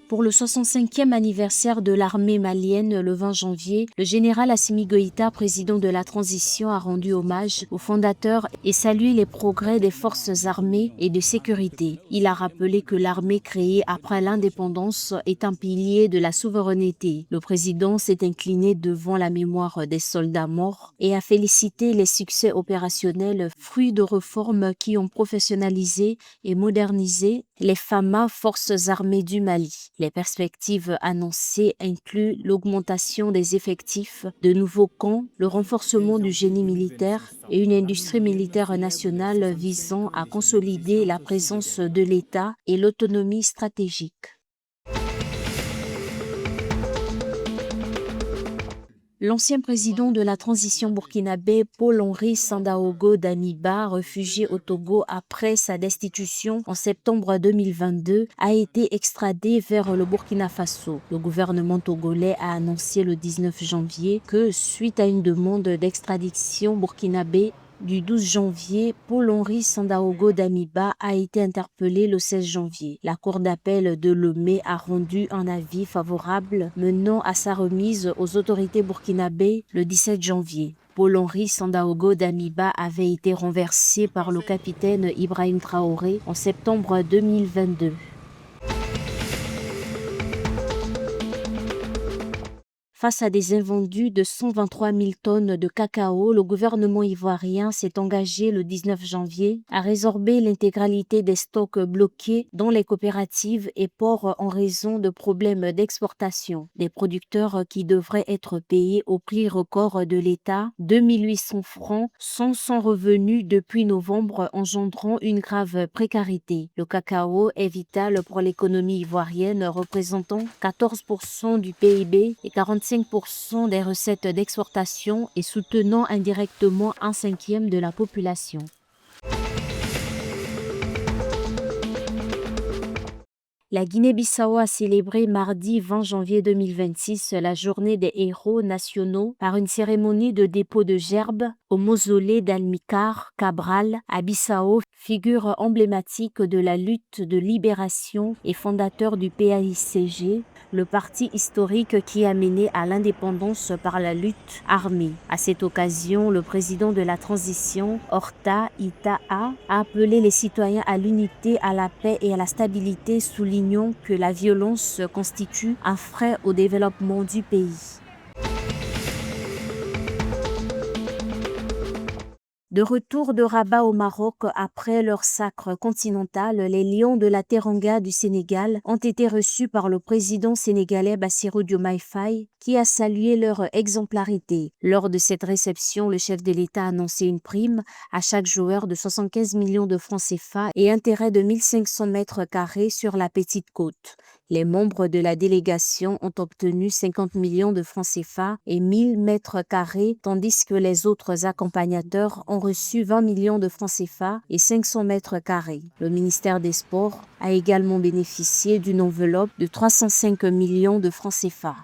Pour le 65e anniversaire de l'armée malienne le 20 janvier, le général Assimi Goïta, président de la transition, a rendu hommage aux fondateurs et salué les progrès des forces armées et de sécurité. Il a rappelé que l'armée créée après l'indépendance est un pilier de la souveraineté. Le président s'est incliné devant la mémoire des soldats morts et a félicité les succès opérationnels, fruits de réformes qui ont professionnalisé et modernisé les FAMA, Forces armées du Mali. Les perspectives annoncées incluent l'augmentation des effectifs, de nouveaux camps, le renforcement du génie militaire et une industrie militaire nationale visant à consolider la présence de l'État et l'autonomie stratégique. L'ancien président de la transition burkinabé, Paul-Henri Sandaogo Damiba, réfugié au Togo après sa destitution en septembre 2022, a été extradé vers le Burkina Faso. Le gouvernement togolais a annoncé le 19 janvier que, suite à une demande d'extradition burkinabé, du 12 janvier, Paul-Henri Sandaogo Damiba a été interpellé le 16 janvier. La cour d'appel de Lomé a rendu un avis favorable menant à sa remise aux autorités burkinabées le 17 janvier. Paul-Henri Sandaogo Damiba avait été renversé par le capitaine Ibrahim Traoré en septembre 2022. Face à des invendus de 123 000 tonnes de cacao, le gouvernement ivoirien s'est engagé le 19 janvier à résorber l'intégralité des stocks bloqués dans les coopératives et ports en raison de problèmes d'exportation. Des producteurs qui devraient être payés au prix record de l'État, 2 800 francs, sont sans revenus depuis novembre, engendrant une grave précarité. Le cacao est vital pour l'économie ivoirienne, représentant 14% du PIB et 45% des recettes d'exportation et soutenant indirectement un cinquième de la population. La Guinée-Bissau a célébré mardi 20 janvier 2026 la journée des héros nationaux par une cérémonie de dépôt de gerbes au mausolée d'Amilcar Cabral à Bissau, figure emblématique de la lutte de libération et fondateur du PAICG, le parti historique qui a mené à l'indépendance par la lutte armée. À cette occasion, le président de la transition, Horta Ita'a, a appelé les citoyens à l'unité, à la paix et à la stabilité, soulignant que la violence constitue un frein au développement du pays. De retour de Rabat au Maroc après leur sacre continental, les Lions de la Teranga du Sénégal ont été reçus par le président sénégalais Bassirou Diomaye Faye, qui a salué leur exemplarité. Lors de cette réception, le chef de l'État a annoncé une prime à chaque joueur de 75 millions de francs CFA et un terrain de 1500 mètres carrés sur la Petite Côte. Les membres de la délégation ont obtenu 50 millions de francs CFA et 1000 mètres carrés, tandis que les autres accompagnateurs ont reçu 20 millions de francs CFA et 500 mètres carrés. Le ministère des Sports a également bénéficié d'une enveloppe de 305 millions de francs CFA.